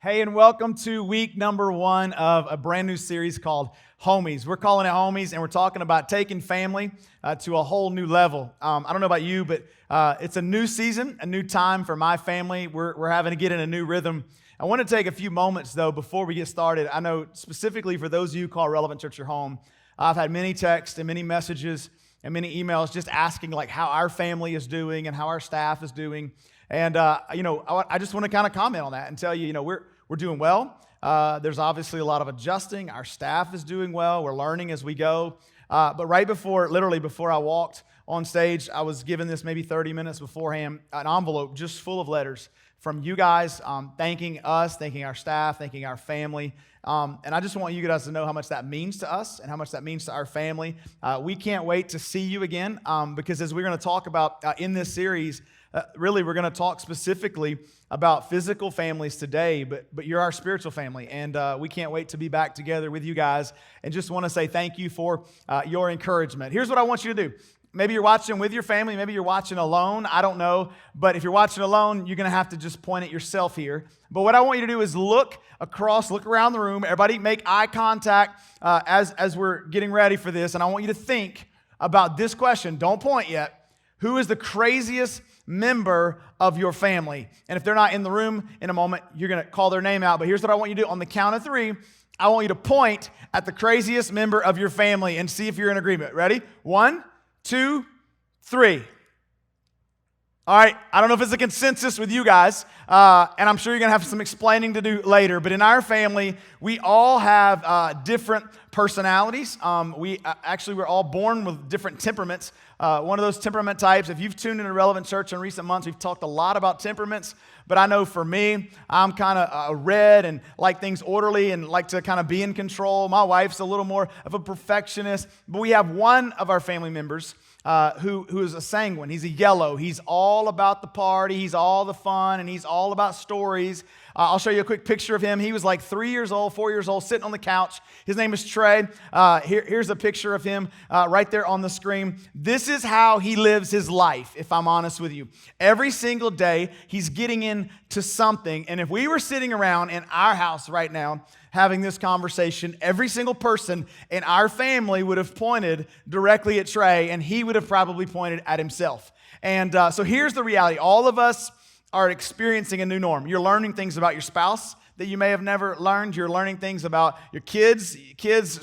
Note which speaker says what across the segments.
Speaker 1: Hey, and welcome to week number 1 of a brand new series called Homies. We're calling it Homies, and we're talking about taking family to a whole new level. I don't know about you, but it's a new season, a new time for my family. We're having to get in a new rhythm. I want to take a few moments, though, before we get started. I know specifically for those of you who call Relevant Church your home, I've had many texts and many messages and many emails just asking like how our family is doing and how our staff is doing. And, I just want to kind of comment on that and tell you, we're doing well. There's obviously a lot of adjusting. Our staff is doing well. We're learning as we go. But literally before I walked on stage, I was given this maybe 30 minutes beforehand, an envelope just full of letters from you guys, thanking us, thanking our staff, thanking our family. And I just want you guys to know how much that means to us and how much that means to our family. We can't wait to see you again because as we're going to talk about in this series, really, we're going to talk specifically about physical families today, but you're our spiritual family, and we can't wait to be back together with you guys, and just want to say thank you for your encouragement. Here's what I want you to do. Maybe you're watching with your family, maybe you're watching alone, I don't know, but if you're watching alone, you're going to have to just point at yourself here. But what I want you to do is look around the room, everybody make eye contact as we're getting ready for this, and I want you to think about this question. Don't point yet. Who is the craziest member of your family? And if they're not in the room in a moment, you're going to call their name out. But here's what I want you to do. On the count of 3, I want you to point at the craziest member of your family and see if you're in agreement. Ready? 1, 2, 3. All right, I don't know if it's a consensus with you guys, and I'm sure you're going to have some explaining to do later, but in our family, we all have different personalities. We're all born with different temperaments. One of those temperament types, if you've tuned into Relevant Church in recent months, we've talked a lot about temperaments, but I know for me, I'm kind of red and like things orderly and like to kind of be in control. My wife's a little more of a perfectionist, but we have one of our family members who is a sanguine. He's a yellow. He's all about the party. He's all the fun, and he's all about stories. I'll show you a quick picture of him. He was like 4 years old, sitting on the couch. His name is Trey. Here's a picture of him right there on the screen. This is how he lives his life, if I'm honest with you. Every single day, he's getting into something. And if we were sitting around in our house right now, having this conversation, every single person in our family would have pointed directly at Trey, and he would have probably pointed at himself. And so here's the reality. All of us are experiencing a new norm. You're learning things about your spouse that you may have never learned. You're learning things about your kids,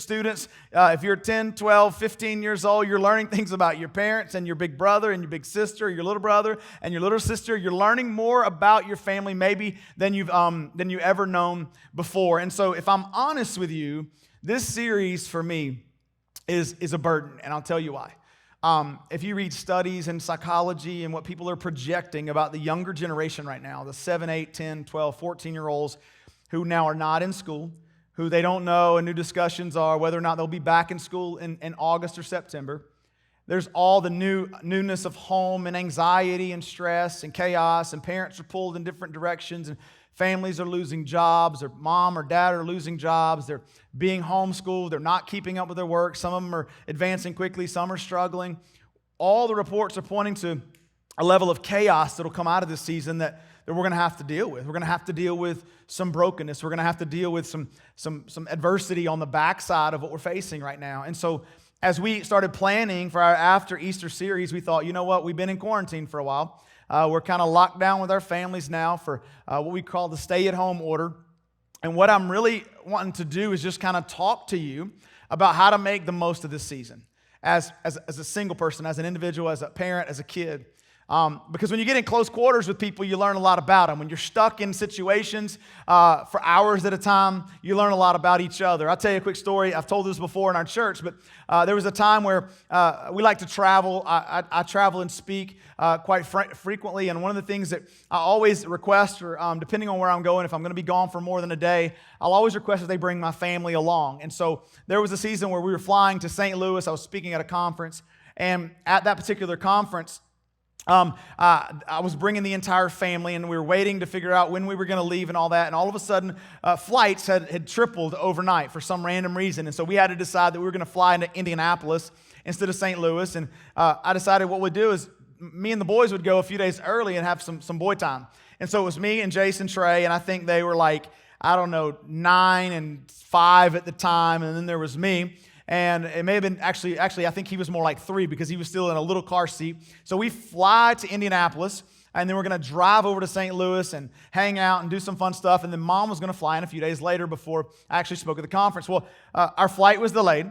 Speaker 1: students. If you're 10, 12, 15 years old, you're learning things about your parents and your big brother and your big sister, your little brother and your little sister. You're learning more about your family maybe than you've ever known before. And so if I'm honest with you, this series for me is a burden, and I'll tell you why. If you read studies in psychology and what people are projecting about the younger generation right now, the 7, 8, 10, 12, 14-year-olds who now are not in school, who they don't know, and new discussions are whether or not they'll be back in school in August or September. There's all the newness of home and anxiety and stress and chaos, and parents are pulled in different directions, and families are losing jobs, or mom or dad are losing jobs. They're being homeschooled. They're not keeping up with their work. Some of them are advancing quickly. Some are struggling. All the reports are pointing to a level of chaos that will come out of this season that we're going to have to deal with. We're going to have to deal with some brokenness. We're going to have to deal with some adversity on the backside of what we're facing right now. And so as we started planning for our After Easter series, we thought, you know what? We've been in quarantine for a while. We're kind of locked down with our families now for what we call the stay-at-home order. And what I'm really wanting to do is just kind of talk to you about how to make the most of this season as a single person, as an individual, as a parent, as a kid. Because when you get in close quarters with people, you learn a lot about them. When you're stuck in situations for hours at a time, you learn a lot about each other. I'll tell you a quick story. I've told this before in our church, but there was a time where we like to travel. I travel and speak quite frequently, and one of the things that I always request, or depending on where I'm going, if I'm going to be gone for more than a day, I'll always request that they bring my family along. And so there was a season where we were flying to St. Louis. I was speaking at a conference, and at that particular conference, I was bringing the entire family, and we were waiting to figure out when we were going to leave and all that. And all of a sudden, flights had tripled overnight for some random reason. And so we had to decide that we were going to fly into Indianapolis instead of St. Louis. And I decided what we'd do is me and the boys would go a few days early and have some boy time. And so it was me and Jason, Trey, and I think they were like, I don't know, 9 and 5 at the time, and then there was me. And it may have been actually, I think he was more like 3 because he was still in a little car seat. So we fly to Indianapolis, and then we're going to drive over to St. Louis and hang out and do some fun stuff. And then Mom was going to fly in a few days later before I actually spoke at the conference. Well, our flight was delayed.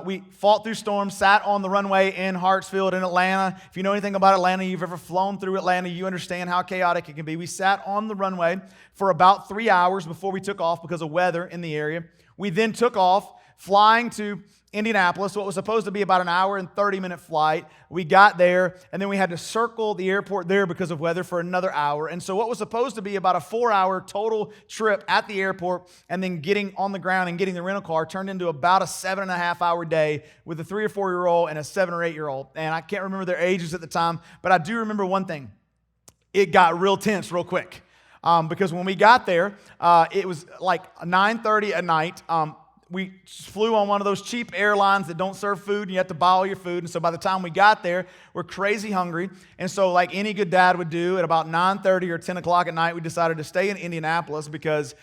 Speaker 1: We fought through storms, sat on the runway in Hartsfield in Atlanta. If you know anything about Atlanta, you've ever flown through Atlanta, you understand how chaotic it can be. We sat on the runway for about 3 hours before we took off because of weather in the area. We then took off, flying to Indianapolis, what was supposed to be about an hour and 30-minute flight. We got there, and then we had to circle the airport there because of weather for another hour. And so what was supposed to be about a 4-hour total trip at the airport and then getting on the ground and getting the rental car turned into about a 7.5-hour day with a 3 or 4-year-old and a 7 or 8-year-old. And I can't remember their ages at the time, but I do remember one thing. It got real tense real quick because when we got there, it was like 9:30 at night. We flew on one of those cheap airlines that don't serve food, and you have to buy all your food. And so by the time we got there, we're crazy hungry. And so like any good dad would do, at about 9:30 or 10 o'clock at night, we decided to stay in Indianapolis because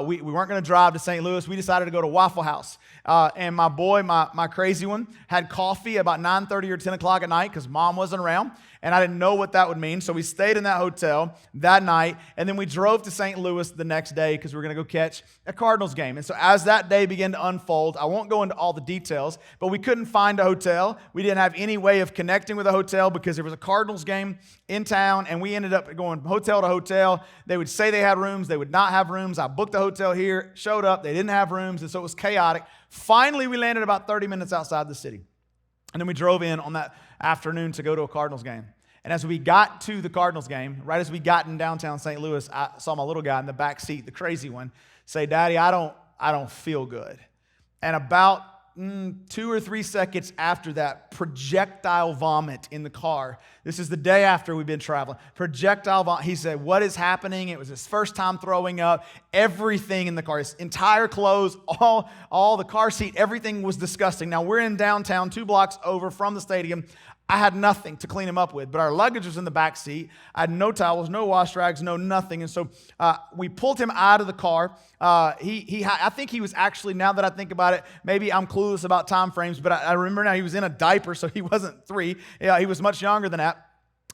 Speaker 1: we weren't going to drive to St. Louis. We decided to go to Waffle House. And my boy, my crazy one, had coffee about 9:30 or 10 o'clock at night because Mom wasn't around. And I didn't know what that would mean. So we stayed in that hotel that night. And then we drove to St. Louis the next day because we were going to go catch a Cardinals game. And so as that day began to unfold, I won't go into all the details, but we couldn't find a hotel. We didn't have any way of connecting with a hotel because there was a Cardinals game in town. And we ended up going hotel to hotel. They would say they had rooms. They would not have rooms. I booked a hotel here, showed up. They didn't have rooms. And so it was chaotic. Finally, we landed about 30 minutes outside the city. And then we drove in on that afternoon to go to a Cardinals game. And as we got to the Cardinals game, right as we got in downtown St. Louis, I saw my little guy in the back seat, the crazy one, say, "Daddy, I don't feel good." And about 2 or 3 seconds after that, projectile vomit in the car. This is the day after we've been traveling. Projectile vomit. He said, "What is happening?" It was his first time throwing up. Everything in the car, his entire clothes, all the car seat, everything was disgusting. Now, we're in downtown, 2 blocks over from the stadium. I had nothing to clean him up with, but our luggage was in the back seat. I had no towels, no wash rags, no nothing. And so we pulled him out of the car. I think he was actually, now that I think about it, maybe I'm clueless about time frames, but I remember now he was in a diaper, so he wasn't 3. He was much younger than that.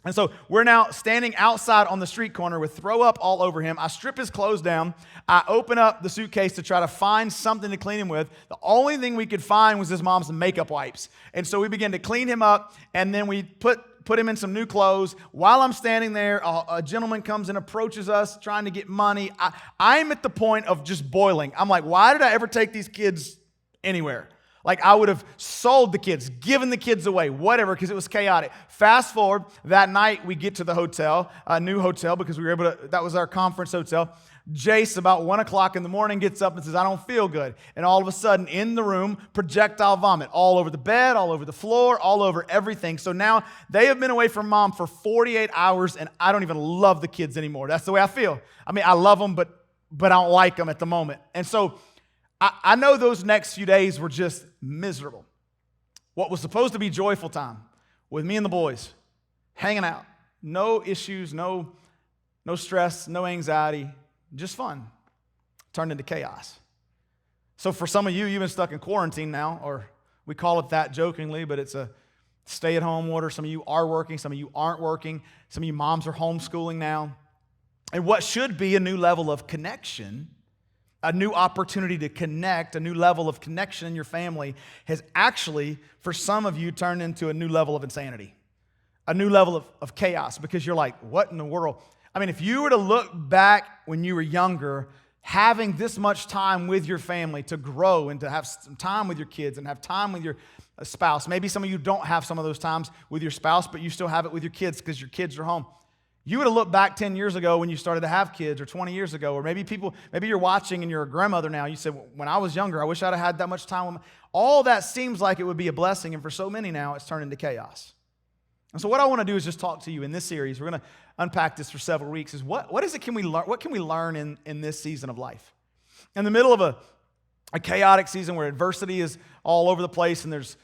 Speaker 1: And so we're now standing outside on the street corner with throw up all over him. I strip his clothes down. I open up the suitcase to try to find something to clean him with. The only thing we could find was his mom's makeup wipes. And so we began to clean him up, and then we put him in some new clothes. While I'm standing there, a gentleman comes and approaches us trying to get money. I'm at the point of just boiling. I'm like, why did I ever take these kids anywhere? Like, I would have sold the kids, given the kids away, whatever, because it was chaotic. Fast forward, that night we get to the hotel, a new hotel, because we were able to, that was our conference hotel. Jace, about 1 o'clock in the morning, gets up and says, "I don't feel good." And all of a sudden, in the room, projectile vomit all over the bed, all over the floor, all over everything. So now they have been away from Mom for 48 hours, and I don't even love the kids anymore. That's the way I feel. I mean, I love them, but I don't like them at the moment. And so I know those next few days were just miserable. What was supposed to be joyful time with me and the boys, hanging out, no issues, no stress, no anxiety, just fun, turned into chaos. So for some of you, you've been stuck in quarantine now, or we call it that jokingly, but it's a stay-at-home order. Some of you are working, some of you aren't working. Some of you moms are homeschooling now. And what should be a new level of connection, a new opportunity to connect, a new level of connection in your family has actually, for some of you, turned into a new level of insanity, a new level of chaos, because you're like, what in the world? I mean, if you were to look back when you were younger, having this much time with your family to grow and to have some time with your kids and have time with your spouse. Maybe some of you don't have some of those times with your spouse, but you still have it with your kids because your kids are home. You would have looked back 10 years ago when you started to have kids, or 20 years ago, or maybe you're watching and you're a grandmother now. You said, when I was younger, I wish I'd have had that much time with all that seems like it would be a blessing, and for so many now, it's turned into chaos. And so what I want to do is just talk to you in this series. We're going to unpack this for several weeks. Is what can we learn in this season of life? In the middle of a chaotic season where adversity is all over the place and there's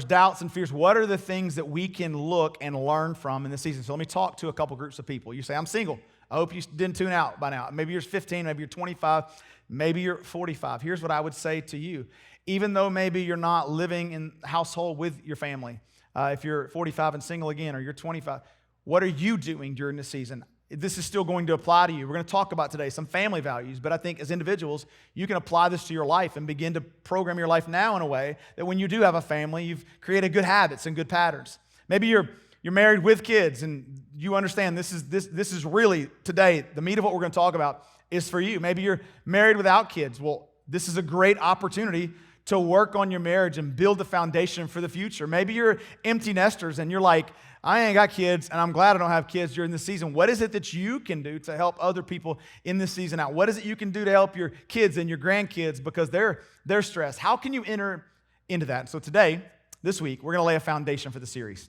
Speaker 1: doubts and fears, what are the things that we can look and learn from in this season? So let me talk to a couple groups of people. You say, I'm single. I hope you didn't tune out by now. Maybe you're 15, maybe you're 25, maybe you're 45. Here's what I would say to you. Even though maybe you're not living in household with your family, if you're 45 and single again, or you're 25, what are you doing during this season? This is still going to apply to you. We're going to talk about today some family values, but I think as individuals, you can apply this to your life and begin to program your life now in a way that when you do have a family, you've created good habits and good patterns. Maybe you're married with kids and you understand this is really today, the meat of what we're going to talk about is for you. Maybe you're married without kids. Well, this is a great opportunity to work on your marriage and build the foundation for the future. Maybe you're empty nesters and you're like, I ain't got kids, and I'm glad I don't have kids during this season. What is it that you can do to help other people in this season out? What is it you can do to help your kids and your grandkids because they're stressed? How can you enter into that? So today, this week, we're going to lay a foundation for the series.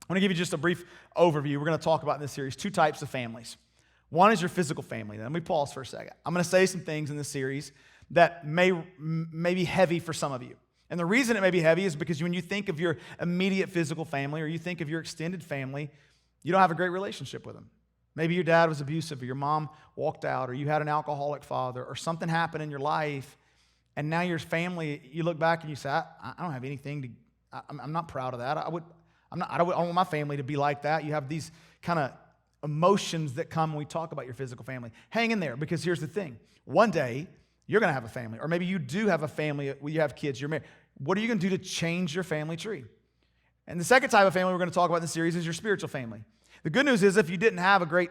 Speaker 1: I'm going to give you just a brief overview. We're going to talk about in this series 2 types of families. One is your physical family. Now, let me pause for a second. I'm going to say some things in this series that may be heavy for some of you. And the reason it may be heavy is because when you think of your immediate physical family or you think of your extended family, you don't have a great relationship with them. Maybe your dad was abusive or your mom walked out or you had an alcoholic father or something happened in your life and now your family, you look back and you say, I don't have anything I'm not proud of that. I don't want my family to be like that. You have these kind of emotions that come when we talk about your physical family. Hang in there because here's the thing. One day, you're going to have a family, or maybe you do have a family where you have kids, you're married. What are you going to do to change your family tree? And the second type of family we're going to talk about in this series is your spiritual family. The good news is if you didn't have a great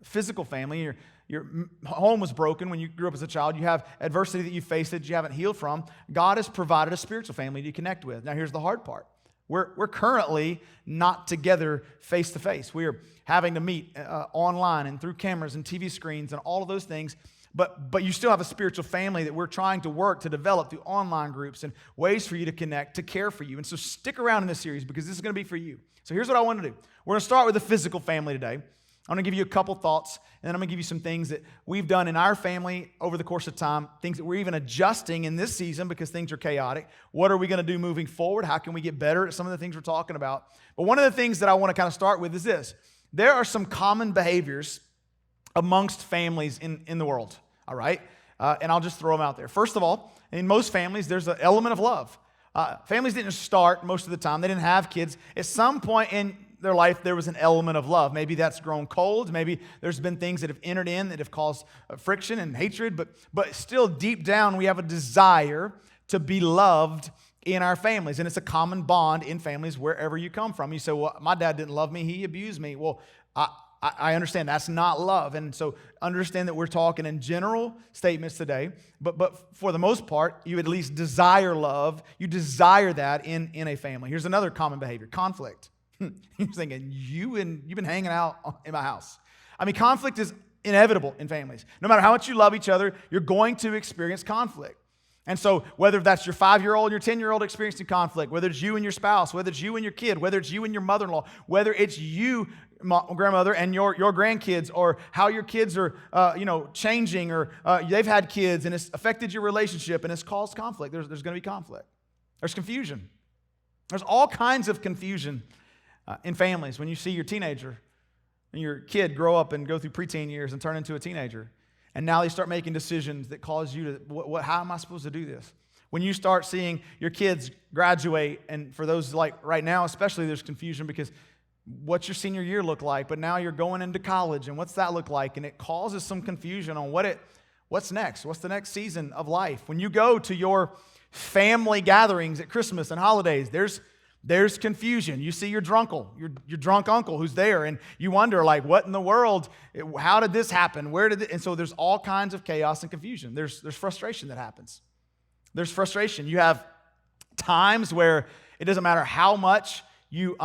Speaker 1: physical family, your home was broken when you grew up as a child, you have adversity that you faced that you haven't healed from, God has provided a spiritual family to connect with. Now here's the hard part. We're currently not together face to face. We're having to meet online and through cameras and TV screens and all of those things. But you still have a spiritual family that we're trying to work to develop through online groups and ways for you to connect, to care for you. And so stick around in this series because this is going to be for you. So here's what I want to do. We're going to start with the physical family today. I'm going to give you a couple thoughts, and then I'm going to give you some things that we've done in our family over the course of time, things that we're even adjusting in this season because things are chaotic. What are we going to do moving forward? How can we get better at some of the things we're talking about? But one of the things that I want to kind of start with is this. There are some common behaviors amongst families in the world. All right? And I'll just throw them out there. First of all, in most families, there's an element of love. Families didn't start most of the time. They didn't have kids. At some point in their life, there was an element of love. Maybe that's grown cold. Maybe there's been things that have entered in that have caused friction and hatred. But still, deep down, we have a desire to be loved in our families. And it's a common bond in families wherever you come from. You say, well, my dad didn't love me. He abused me. Well, I understand that's not love. And so understand that we're talking in general statements today. But for the most part, you at least desire love. You desire that in a family. Here's another common behavior, conflict. You're thinking, you've been hanging out in my house. I mean, conflict is inevitable in families. No matter how much you love each other, you're going to experience conflict. And so whether that's your 5-year-old, your 10-year-old experiencing conflict, whether it's you and your spouse, whether it's you and your kid, whether it's you and your mother-in-law, whether it's you, grandmother, and your grandkids, or how your kids are changing, or they've had kids and it's affected your relationship and it's caused conflict. There's going to be conflict. There's confusion. There's all kinds of confusion in families when you see your teenager and your kid grow up and go through preteen years and turn into a teenager. And now they start making decisions that cause you to, how am I supposed to do this? When you start seeing your kids graduate, and for those like right now especially, there's confusion because what's your senior year look like? But now you're going into college, and what's that look like? And it causes some confusion on what's next? What's the next season of life? When you go to your family gatherings at Christmas and holidays, there's confusion. You see your drunk uncle who's there, and you wonder, like, what in the world? How did this happen? And so there's all kinds of chaos and confusion. There's frustration that happens. There's frustration. You have times where it doesn't matter how much you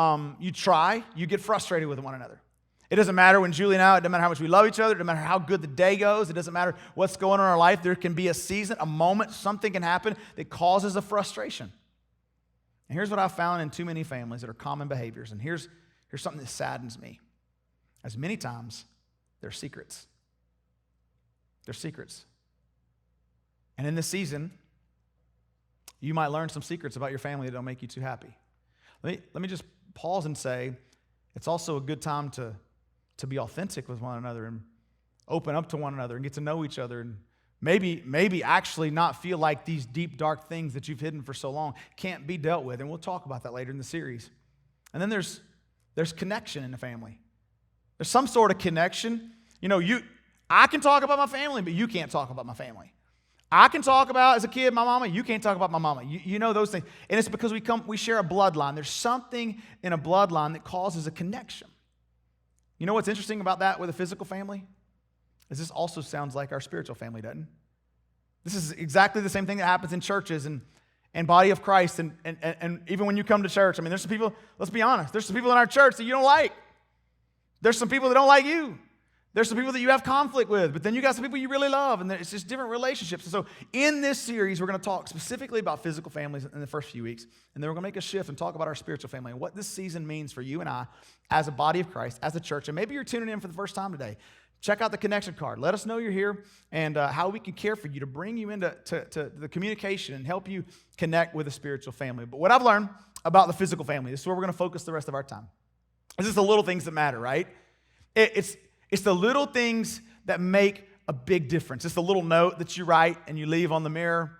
Speaker 1: try, you get frustrated with one another. It doesn't matter when Julie and I, it doesn't matter how much we love each other, it doesn't matter how good the day goes, it doesn't matter what's going on in our life. There can be a season, a moment, something can happen that causes a frustration. And here's what I've found in too many families that are common behaviors. And here's something that saddens me. As many times, they're secrets. They're secrets. And in this season, you might learn some secrets about your family that don't make you too happy. Let me just pause and say, it's also a good time to be authentic with one another open up to one another and get to know each other, and maybe actually not feel like these deep, dark things that you've hidden for so long can't be dealt with. And we'll talk about that later in the series. And then there's connection in the family. There's some sort of connection. I can talk about my family, but you can't talk about my family. I can talk about, as a kid, my mama. You can't talk about my mama. You know those things. And it's because we share a bloodline. There's something in a bloodline that causes a connection. You know what's interesting about that with a physical family? Is this also sounds like our spiritual family, doesn't it? This is exactly the same thing that happens in churches and body of Christ. And even when you come to church, there's some people, let's be honest, there's some people in our church that you don't like. There's some people that don't like you. There's some people that you have conflict with, but then you got some people you really love, and it's just different relationships. And so in this series, we're going to talk specifically about physical families in the first few weeks, and then we're going to make a shift and talk about our spiritual family and what this season means for you and I as a body of Christ, as a church. And maybe you're tuning in for the first time today. Check out the connection card. Let us know you're here and how we can care for you to bring you into to the communication and help you connect with a spiritual family. But what I've learned about the physical family, this is where we're going to focus the rest of our time. This is the little things that matter, right? It's the little things that make a big difference. It's the little note that you write and you leave on the mirror.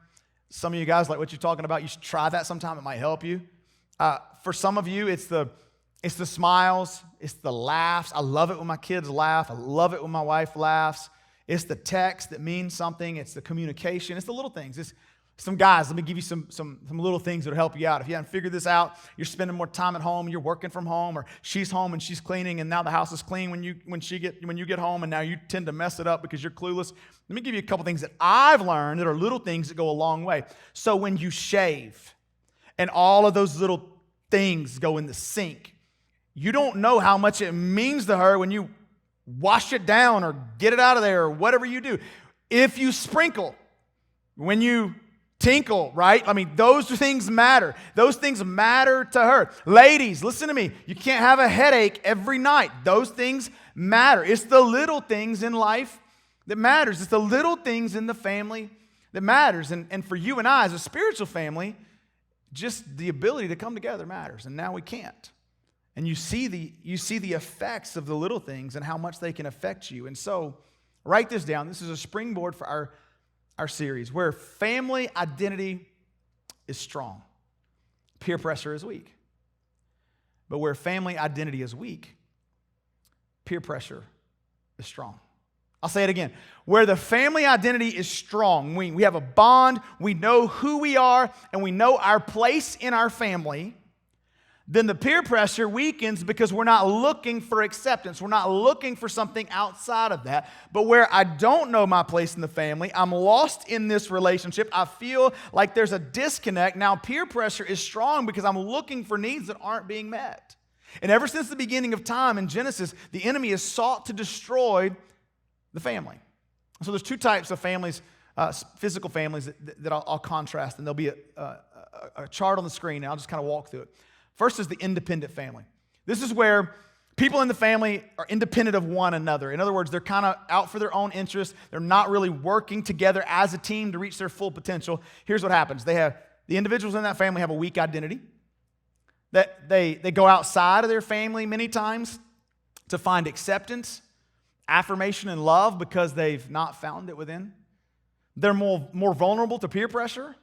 Speaker 1: Some of you guys like what you're talking about. You should try that sometime. It might help you. For some of you, it's the smiles. It's the laughs. I love it when my kids laugh. I love it when my wife laughs. It's the text that means something. It's the communication. It's the little things. It's some guys, let me give you some little things that will help you out. If you haven't figured this out, you're spending more time at home, you're working from home, or she's home and she's cleaning, and now the house is clean when you get home, and now you tend to mess it up because you're clueless. Let me give you a couple things that I've learned that are little things that go a long way. So when you shave, and all of those little things go in the sink, you don't know how much it means to her when you wash it down or get it out of there or whatever you do. If you sprinkle, when you tinkle, right? Those things matter. Those things matter to her. Ladies, listen to me. You can't have a headache every night. Those things matter. It's the little things in life that matters. It's the little things in the family that matters. And for you and I, as a spiritual family, just the ability to come together matters. And now we can't. And you see the effects of the little things and how much they can affect you. And so, write this down. This is a springboard for our series, where family identity is strong, peer pressure is weak. But where family identity is weak, peer pressure is strong. I'll say it again. Where the family identity is strong, we have a bond, we know who we are, and we know our place in our family, then the peer pressure weakens because we're not looking for acceptance. We're not looking for something outside of that. But where I don't know my place in the family, I'm lost in this relationship, I feel like there's a disconnect. Now peer pressure is strong because I'm looking for needs that aren't being met. And ever since the beginning of time in Genesis, the enemy has sought to destroy the family. So there's two types of families, physical families that I'll contrast, and there'll be a chart on the screen, and I'll just kind of walk through it. First is the independent family. This is where people in the family are independent of one another. In other words, they're kind of out for their own interests. They're not really working together as a team to reach their full potential. Here's what happens. The individuals in that family have a weak identity. That they go outside of their family many times to find acceptance, affirmation, and love because they've not found it within. They're more vulnerable to peer pressure,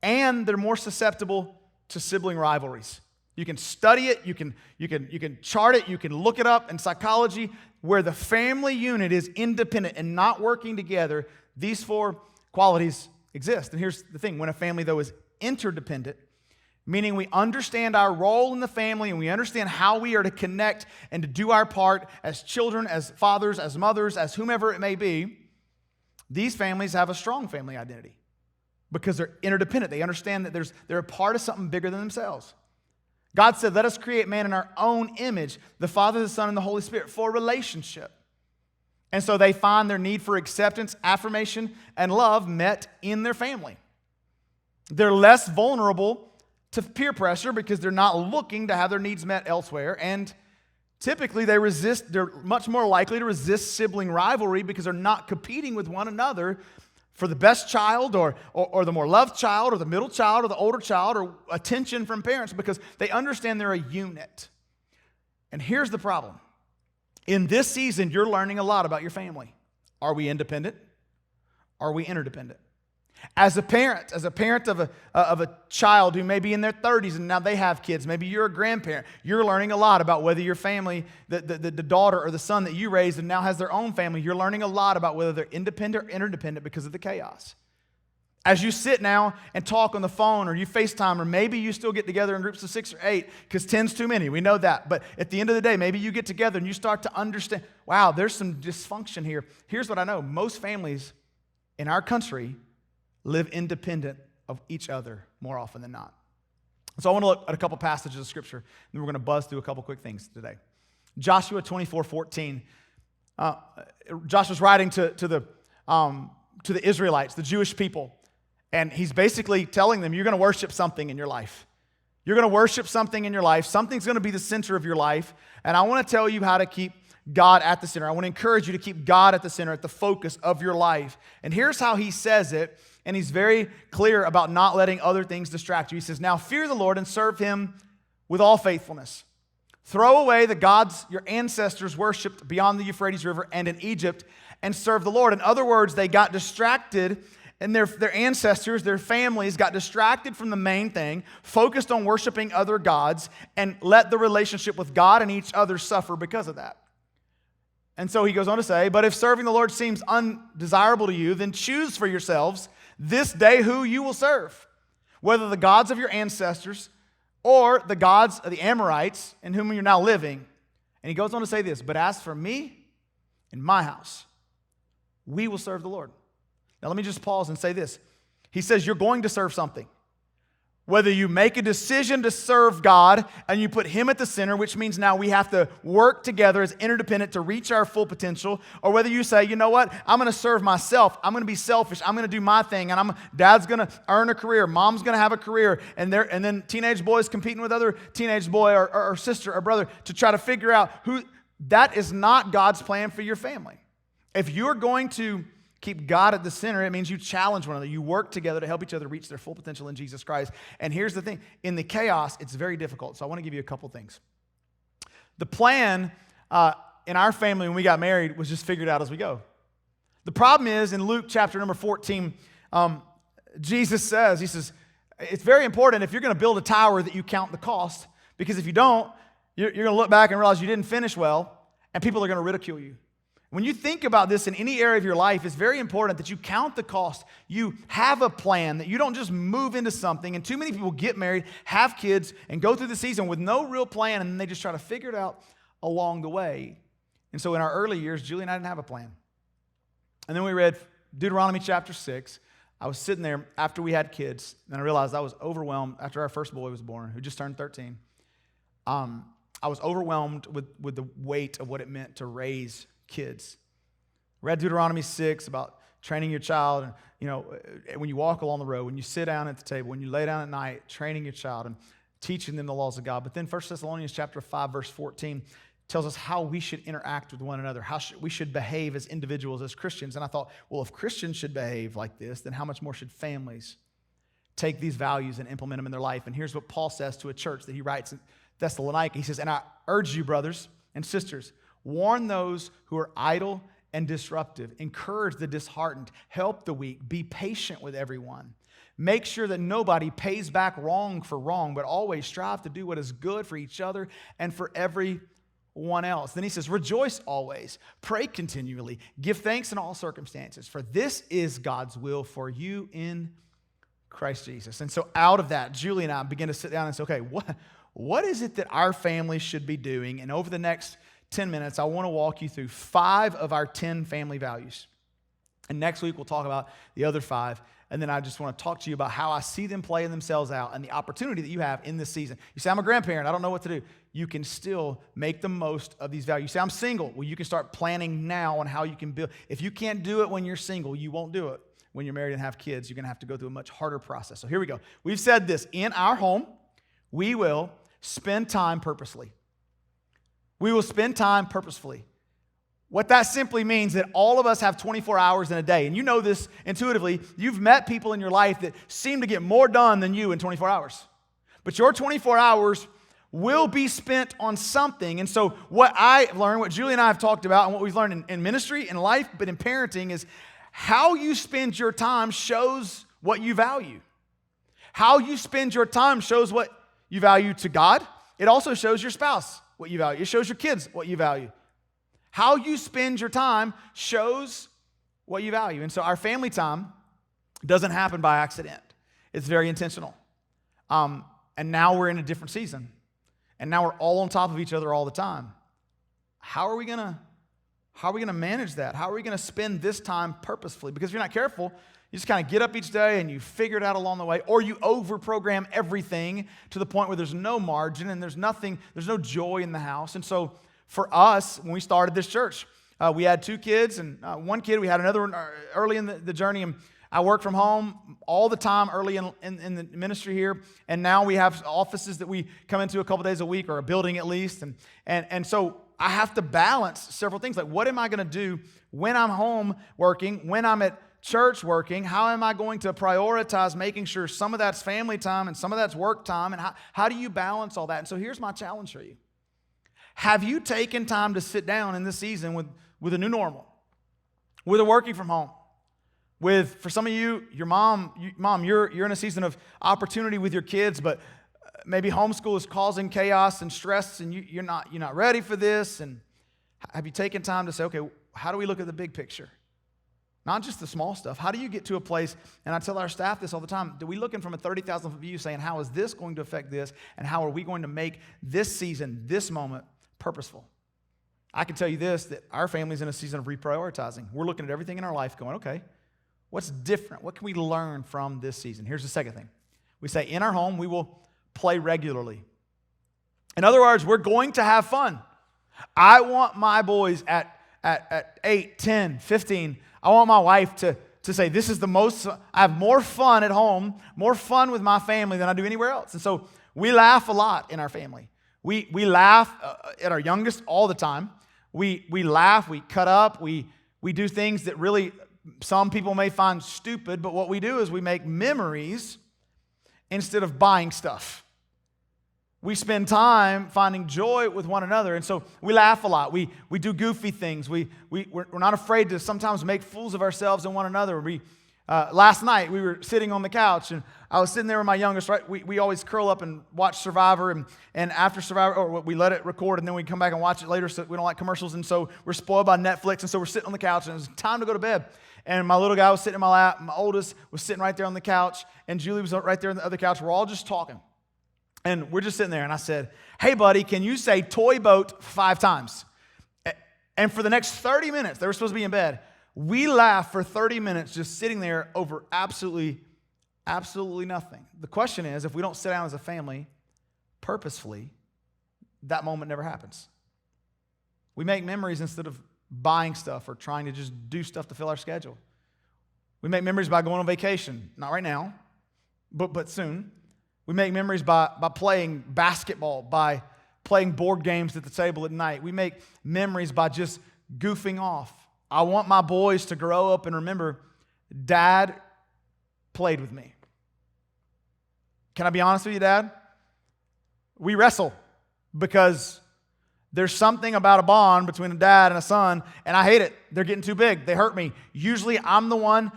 Speaker 1: and they're more susceptible to sibling rivalries. You can study it, you can chart it, you can look it up in psychology. Where the family unit is independent and not working together, these four qualities exist. And here's the thing. When a family, though, is interdependent, meaning we understand our role in the family and we understand how we are to connect and to do our part as children, as fathers, as mothers, as whomever it may be, these families have a strong family identity because they're interdependent. They understand that they're a part of something bigger than themselves. God said, let us create man in our own image, the Father, the Son, and the Holy Spirit, for relationship. And so they find their need for acceptance, affirmation, and love met in their family. They're less vulnerable to peer pressure because they're not looking to have their needs met elsewhere. And typically they're much more likely to resist sibling rivalry because they're not competing with one another for the best child or the more loved child or the middle child or the older child or attention from parents because they understand they're a unit. And here's the problem. In this season, you're learning a lot about your family. Are we independent? Are we interdependent? As a parent of a child who may be in their 30s and now they have kids, maybe you're a grandparent, you're learning a lot about whether your family, the daughter or the son that you raised and now has their own family, you're learning a lot about whether they're independent or interdependent because of the chaos. As you sit now and talk on the phone or you FaceTime or maybe you still get together in groups of 6 or 8 because 10's too many, we know that. But at the end of the day, maybe you get together and you start to understand, wow, there's some dysfunction here. Here's what I know. Most families in our country live independent of each other more often than not. So I want to look at a couple passages of Scripture, and then we're going to buzz through a couple quick things today. Joshua 24:14. Joshua's writing to the Israelites, the Jewish people, and he's basically telling them, you're going to worship something in your life. You're going to worship something in your life. Something's going to be the center of your life, and I want to tell you how to keep God at the center. I want to encourage you to keep God at the center, at the focus of your life. And here's how he says it, and he's very clear about not letting other things distract you. He says, now fear the Lord and serve him with all faithfulness. Throw away the gods your ancestors worshipped beyond the Euphrates River and in Egypt and serve the Lord. In other words, they got distracted, and their ancestors, their families got distracted from the main thing, focused on worshiping other gods, and let the relationship with God and each other suffer because of that. And so he goes on to say, but if serving the Lord seems undesirable to you, then choose for yourselves this day who you will serve, whether the gods of your ancestors or the gods of the Amorites in whom you're now living. And he goes on to say this, but as for me and my house, we will serve the Lord. Now let me just pause and say this. He says you're going to serve something. Whether you make a decision to serve God and you put him at the center, which means now we have to work together as interdependent to reach our full potential, or whether you say, you know what, I'm going to serve myself, I'm going to be selfish, I'm going to do my thing, and dad's going to earn a career, mom's going to have a career, and then teenage boys competing with other teenage boy or sister or brother to try to figure out who. That is not God's plan for your family. If you're going to keep God at the center, it means you challenge one another. You work together to help each other reach their full potential in Jesus Christ. And here's the thing. In the chaos, it's very difficult. So I want to give you a couple things. The plan in our family when we got married was just figured out as we go. The problem is in Luke chapter number 14, Jesus says, he says, it's very important if you're going to build a tower that you count the cost, because if you don't, you're going to look back and realize you didn't finish well, and people are going to ridicule you. When you think about this in any area of your life, it's very important that you count the cost. You have a plan, that you don't just move into something. And too many people get married, have kids, and go through the season with no real plan, and then they just try to figure it out along the way. And so in our early years, Julie and I didn't have a plan. And then we read Deuteronomy chapter 6. I was sitting there after we had kids, and I realized I was overwhelmed after our first boy was born, who just turned 13. I was overwhelmed with the weight of what it meant to raise kids. Read Deuteronomy 6 about training your child, and when you walk along the road, when you sit down at the table, when you lay down at night, training your child and teaching them the laws of God. But then 1 Thessalonians chapter 5 verse 14 tells us how we should interact with one another, how we should behave as individuals, as Christians. And I thought, well, if Christians should behave like this, then how much more should families take these values and implement them in their life? And here's what Paul says to a church that he writes in Thessalonica. He says, and I urge you, brothers and sisters, warn those who are idle and disruptive. Encourage the disheartened. Help the weak. Be patient with everyone. Make sure that nobody pays back wrong for wrong, but always strive to do what is good for each other and for everyone else. Then he says, rejoice always. Pray continually. Give thanks in all circumstances, for this is God's will for you in Christ Jesus. And so out of that, Julie and I begin to sit down and say, okay, what is it that our family should be doing? And over the next 10 minutes, I want to walk you through 5 of our 10 family values. And next week, we'll talk about the other 5. And then I just want to talk to you about how I see them playing themselves out and the opportunity that you have in this season. You say, I'm a grandparent. I don't know what to do. You can still make the most of these values. You say, I'm single. Well, you can start planning now on how you can build. If you can't do it when you're single, you won't do it when you're married and have kids. You're going to have to go through a much harder process. So here we go. We've said this. In our home, we will spend time purposely. We will spend time purposefully. What that simply means that all of us have 24 hours in a day. And you know this intuitively. You've met people in your life that seem to get more done than you in 24 hours. But your 24 hours will be spent on something. And so what I've learned, what Julie and I have talked about, and what we've learned in ministry, in life, but in parenting is how you spend your time shows what you value. How you spend your time shows what you value to God. It also shows your spouse what you value. It shows your kids what you value. How you spend your time shows what you value. And so our family time doesn't happen by accident. It's very intentional. And now we're in a different season. And now we're all on top of each other all the time. How are we gonna manage that? How are we gonna spend this time purposefully? Because if you're not careful, you just kind of get up each day and you figure it out along the way, or you overprogram everything to the point where there's no margin and there's no joy in the house. And so for us, when we started this church, we had 2 kids, and one kid, we had another one early in the journey, and I worked from home all the time early in the ministry here, and now we have offices that we come into a couple days a week, or a building at least, and so I have to balance several things. Like, what am I going to do when I'm home working, when I'm at church working? How am I going to prioritize making sure some of that's family time and some of that's work time, and how do you balance all that? And so here's my challenge for you. Have you taken time to sit down in this season with a new normal, with a working from home? For some of you, your mom, you're in a season of opportunity with your kids, but maybe homeschool is causing chaos and stress, and you're not ready for this. And have you taken time to say, okay, how do we look at the big picture? Not just the small stuff. How do you get to a place, and I tell our staff this all the time, do we looking from a 30,000-foot view saying, how is this going to affect this, and how are we going to make this season, this moment, purposeful? I can tell you this, that our family's in a season of reprioritizing. We're looking at everything in our life going, okay, what's different? What can we learn from this season? Here's the second thing. We say, in our home, we will play regularly. In other words, we're going to have fun. I want my boys at 8, 10, 15, I want my wife to say, this is I have more fun at home, more fun with my family than I do anywhere else. And so we laugh a lot in our family. We laugh at our youngest all the time. We laugh, we cut up, we do things that really some people may find stupid, but what we do is we make memories instead of buying stuff. We spend time finding joy with one another, and so we laugh a lot. We do goofy things. We're not afraid to sometimes make fools of ourselves and one another. Last night, we were sitting on the couch, and I was sitting there with my youngest, right? We always curl up and watch Survivor, and after Survivor, or we let it record, and then we come back and watch it later, so we don't like commercials, and so we're spoiled by Netflix, and so we're sitting on the couch, and it was time to go to bed. And my little guy was sitting in my lap, my oldest was sitting right there on the couch, and Julie was right there on the other couch. We're all just talking. And we're just sitting there, and I said, hey, buddy, can you say toy boat 5 times? And for the next 30 minutes, they were supposed to be in bed, we laughed for 30 minutes just sitting there over absolutely nothing. The question is, if we don't sit down as a family purposefully, that moment never happens. We make memories instead of buying stuff or trying to just do stuff to fill our schedule. We make memories by going on vacation. Not right now, but soon. We make memories by playing basketball, by playing board games at the table at night. We make memories by just goofing off. I want my boys to grow up and remember, Dad played with me. Can I be honest with you, Dad? We wrestle because there's something about a bond between a dad and a son, and I hate it. They're getting too big. They hurt me. Usually I'm the one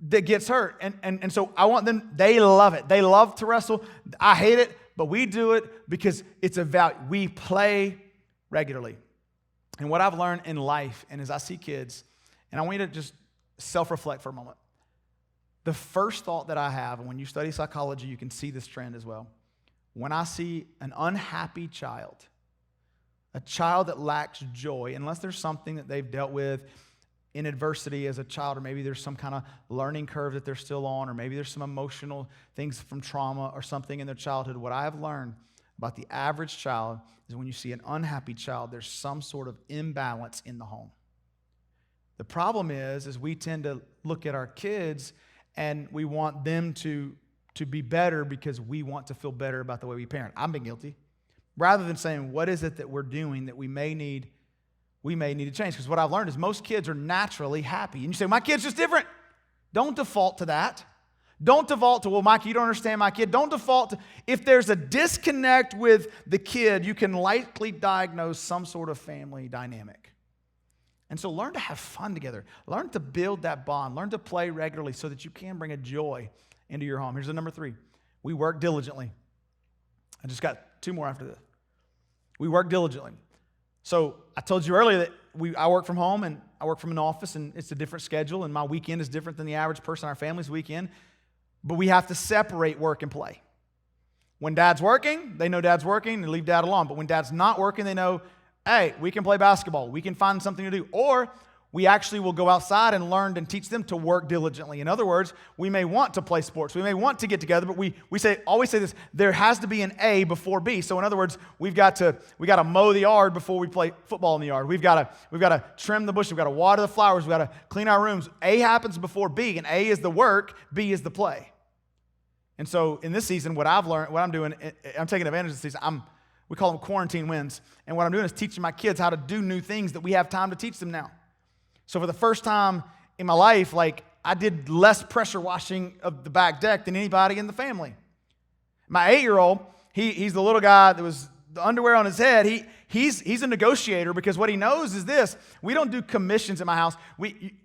Speaker 1: that gets hurt. And so I want them, they love it. They love to wrestle. I hate it, but we do it because it's a value. We play regularly. And what I've learned in life, and as I see kids, and I want you to just self-reflect for a moment. The first thought that I have, and when you study psychology, you can see this trend as well. When I see an unhappy child, a child that lacks joy, unless there's something that they've dealt with in adversity as a child, or maybe there's some kind of learning curve that they're still on, or maybe there's some emotional things from trauma or something in their childhood. What I have learned about the average child is when you see an unhappy child, there's some sort of imbalance in the home. The problem is we tend to look at our kids and we want them to be better because we want to feel better about the way we parent. I've been guilty. Rather than saying, what is it that we're doing that we may need to change? Because what I've learned is most kids are naturally happy. And you say, my kid's just different. Don't default to that. Don't default to, well, Mike, you don't understand my kid. Don't default to, if there's a disconnect with the kid, you can likely diagnose some sort of family dynamic. And so learn to have fun together. Learn to build that bond. Learn to play regularly so that you can bring a joy into your home. Here's the number 3. We work diligently. I just got 2 more after this. We work diligently. So I told you earlier that I work from home and I work from an office, and it's a different schedule, and my weekend is different than the average person in our family's weekend. But we have to separate work and play. When dad's working, they know dad's working and leave dad alone. But when dad's not working, they know, hey, we can play basketball. We can find something to do. Or we actually will go outside and learn and teach them to work diligently. In other words, we may want to play sports. We may want to get together, but we always say this, there has to be an A before B. So in other words, we got to mow the yard before we play football in the yard. We've got to trim the bushes. We've got to water the flowers. We've got to clean our rooms. A happens before B, and A is the work, B is the play. And so in this season, what I've learned, what I'm doing, I'm taking advantage of this season. We call them quarantine wins. And what I'm doing is teaching my kids how to do new things that we have time to teach them now. So for the first time in my life, I did less pressure washing of the back deck than anybody in the family. My 8-year-old, he's the little guy that was the underwear on his head. He's a negotiator because what he knows is this: we don't do commissions at my house.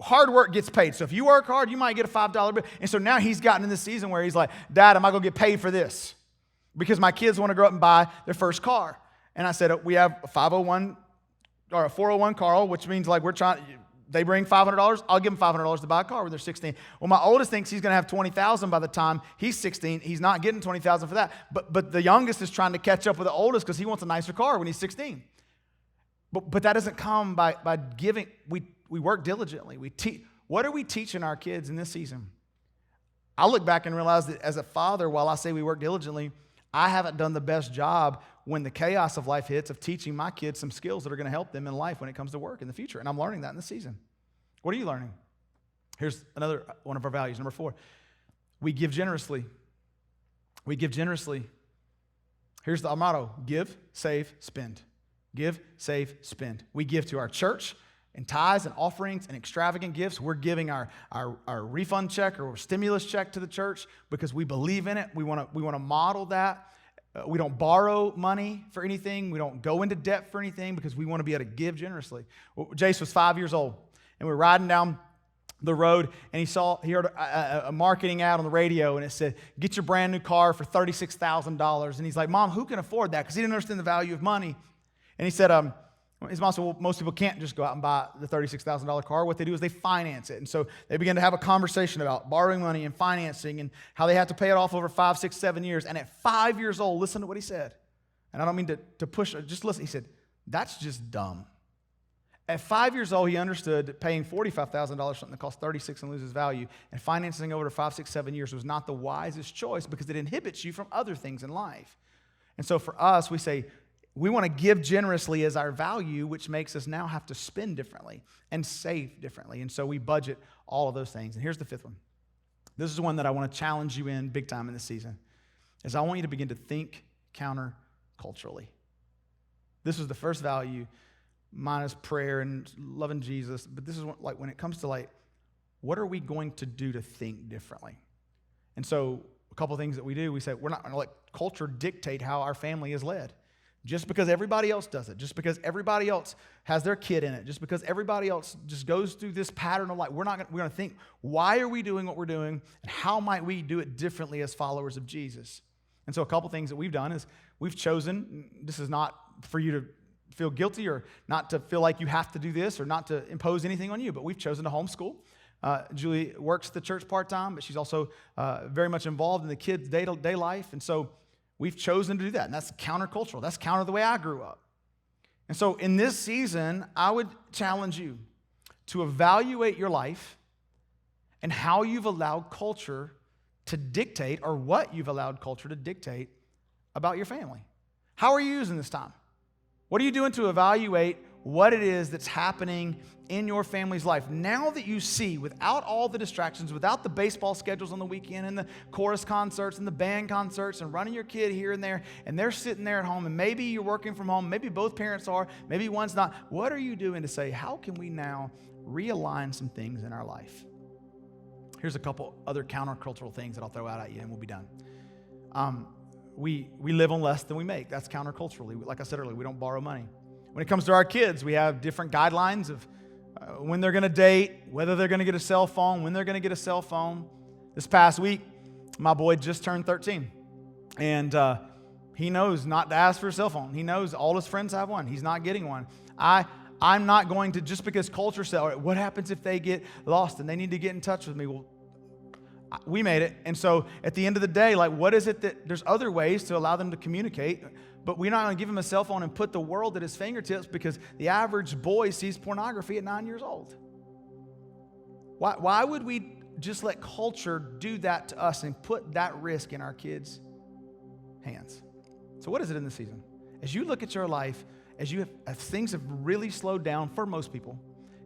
Speaker 1: Hard work gets paid. So if you work hard, you might get a $5 bill. And so now he's gotten in this season where he's like, Dad, am I going to get paid for this? Because my kids want to grow up and buy their first car. And I said, we have a 501 or a 401 car, which means they bring $500, I'll give them $500 to buy a car when they're 16. Well, my oldest thinks he's going to have $20,000 by the time he's 16. He's not getting $20,000 for that. But the youngest is trying to catch up with the oldest because he wants a nicer car when he's 16. But that doesn't come by giving. We work diligently. What are we teaching our kids in this season? I look back and realize that as a father, while I say we work diligently, I haven't done the best job when the chaos of life hits of teaching my kids some skills that are going to help them in life when it comes to work in the future. And I'm learning that in this season. What are you learning? Here's another one of our values, number 4. We give generously. We give generously. Here's our motto: give, save, spend. Give, save, spend. We give to our church in tithes and offerings and extravagant gifts. We're giving our refund check or stimulus check to the church because we believe in it. We want to model that. We don't borrow money for anything. We don't go into debt for anything because we want to be able to give generously. Jace was 5 years old, and we were riding down the road, and he heard a marketing ad on the radio, and it said, get your brand new car for $36,000. And he's like, Mom, who can afford that? Because he didn't understand the value of money. And he said, his mom said, well, most people can't just go out and buy the $36,000 car. What they do is they finance it. And so they began to have a conversation about borrowing money and financing and how they have to pay it off over 5, 6, 7 years. And at 5 years old, listen to what he said. And I don't mean to push, just listen. He said, that's just dumb. At 5 years old, he understood that paying $45,000 something that costs $36,000 and loses value, and financing over 5, 6, 7 years was not the wisest choice because it inhibits you from other things in life. And so for us, we say, we want to give generously as our value, which makes us now have to spend differently and save differently. And so we budget all of those things. And here's the 5th one. This is one that I want to challenge you in big time in this season, is I want you to begin to think counter-culturally. This was the first value, minus prayer and loving Jesus. But this is when it comes to what are we going to do to think differently? And so a couple of things that we do, we say we're not going to let culture dictate how our family is led. Just because everybody else does it, just because everybody else has their kid in it, just because everybody else just goes through this pattern of life, we're going to think, why are we doing what we're doing, and how might we do it differently as followers of Jesus? And so a couple things that we've done is we've chosen, this is not for you to feel guilty or not to feel like you have to do this or not to impose anything on you, but we've chosen to homeschool. Julie works at the church part-time, but she's also very much involved in the kids' day-to-day life, and so we've chosen to do that, and that's countercultural. That's counter the way I grew up. And so in this season, I would challenge you to evaluate your life and how you've allowed culture to dictate, or what you've allowed culture to dictate about your family. How are you using this time? What are you doing to evaluate what it is that's happening in your family's life now that you see, without all the distractions, without the baseball schedules on the weekend and the chorus concerts and the band concerts and running your kid here and there, and they're sitting there at home, and maybe you're working from home, maybe both parents are, maybe one's not. What are you doing to say, how can we now realign some things in our life? Here's a couple other countercultural things that I'll throw out at you and we'll be done. We live on less than we make. That's counterculturally. Like I said earlier, we don't borrow money. When it comes to our kids, we have different guidelines of when they're going to date, whether they're going to get a cell phone, when they're going to get a cell phone. This past week, my boy just turned 13. And he knows not to ask for a cell phone. He knows all his friends have one. He's not getting one. I'm not going to, just because culture said, all right, what happens if they get lost and they need to get in touch with me? Well, we made it. And so at the end of the day, like, what is it that there's other ways to allow them to communicate, but we're not going to give him a cell phone and put the world at his fingertips because the average boy sees pornography at 9 years old. Why would we just let culture do that to us and put that risk in our kids' hands? So what is it in this season? As you look at your life, as things have really slowed down for most people,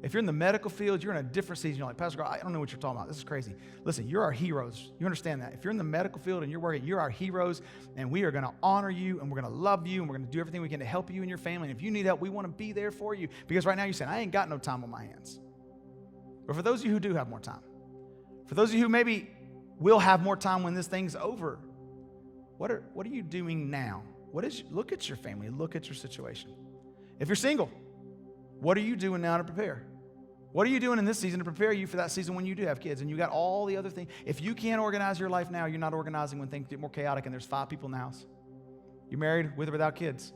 Speaker 1: if you're in the medical field, you're in a different season. You're like, Pastor Carl, I don't know what you're talking about. This is crazy. Listen, you're our heroes. You understand that? If you're in the medical field and you're working, you're our heroes, and we are going to honor you, and we're going to love you, and we're going to do everything we can to help you and your family. And if you need help, we want to be there for you. Because right now you're saying, I ain't got no time on my hands. But for those of you who do have more time, for those of you who maybe will have more time when this thing's over, what are you doing now? Look at your family. Look at your situation. If you're single, what are you doing now to prepare? What are you doing in this season to prepare you for that season when you do have kids and you got all the other things? If you can't organize your life now, you're not organizing when things get more chaotic and there's 5 people in the house. You're married with or without kids.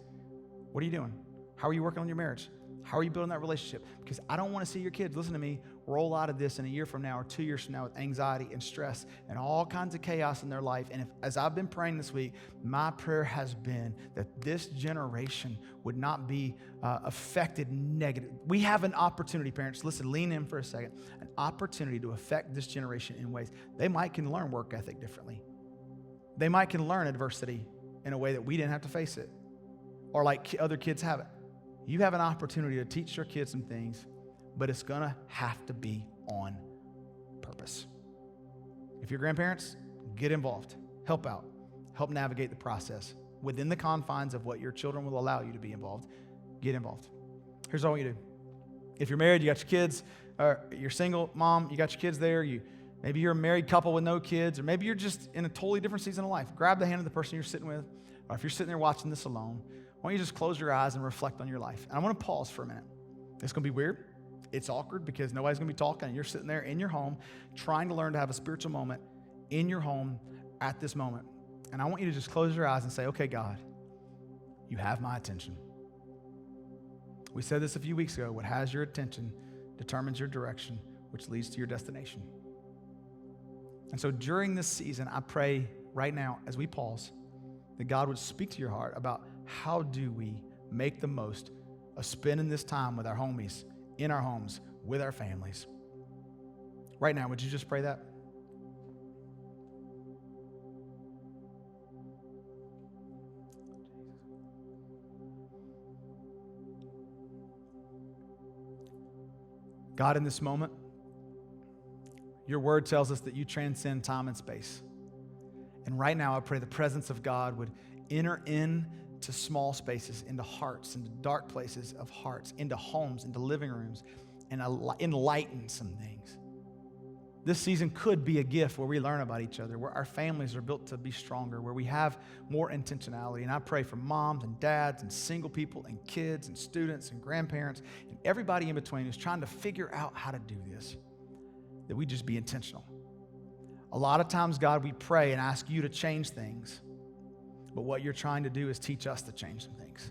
Speaker 1: What are you doing? How are you working on your marriage? How are you building that relationship? Because I don't want to see your kids, listen to me, roll out of this in a year from now or 2 years from now with anxiety and stress and all kinds of chaos in their life. And as I've been praying this week, my prayer has been that this generation would not be affected negative. We have an opportunity, parents, listen, lean in for a second, an opportunity to affect this generation in ways. They might can learn work ethic differently. They might can learn adversity in a way that we didn't have to face it or like other kids have it. You have an opportunity to teach your kids some things, but it's going to have to be on purpose. If you're grandparents, get involved. Help out. Help navigate the process within the confines of what your children will allow you to be involved. Get involved. Here's all you do. If you're married, you got your kids, or you're single, mom, you got your kids there. Maybe you're a married couple with no kids, or maybe you're just in a totally different season of life. Grab the hand of the person you're sitting with, or if you're sitting there watching this alone, why don't you just close your eyes and reflect on your life? And I want to pause for a minute. It's going to be weird. It's awkward because nobody's going to be talking, and you're sitting there in your home trying to learn to have a spiritual moment in your home at this moment. And I want you to just close your eyes and say, okay, God, you have my attention. We said this a few weeks ago. What has your attention determines your direction, which leads to your destination. And so during this season, I pray right now as we pause that God would speak to your heart about how do we make the most of spending this time with our homies, in our homes, with our families. Right now, would you just pray that? God, in this moment, your word tells us that you transcend time and space. And right now, I pray the presence of God would enter into small spaces, into hearts, into dark places of hearts, into homes, into living rooms, and enlighten some things. This season could be a gift where we learn about each other, where our families are built to be stronger, where we have more intentionality. And I pray for moms and dads and single people and kids and students and grandparents and everybody in between who's trying to figure out how to do this, that we just be intentional. A lot of times, God, we pray and ask you to change things, but what you're trying to do is teach us to change some things.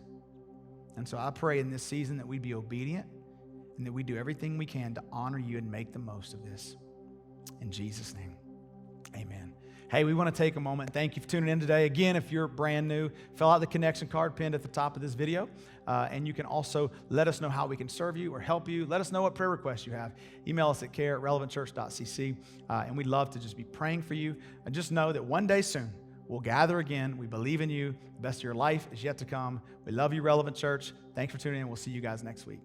Speaker 1: And so I pray in this season that we be obedient and that we do everything we can to honor you and make the most of this. In Jesus' name, amen. Hey, we want to take a moment. Thank you for tuning in today. Again, if you're brand new, fill out the connection card pinned at the top of this video. And you can also let us know how we can serve you or help you. Let us know what prayer requests you have. Email us at care@relevantchurch.cc. And we'd love to just be praying for you. And just know that one day soon, we'll gather again. We believe in you. The best of your life is yet to come. We love you, Relevant Church. Thanks for tuning in. We'll see you guys next week.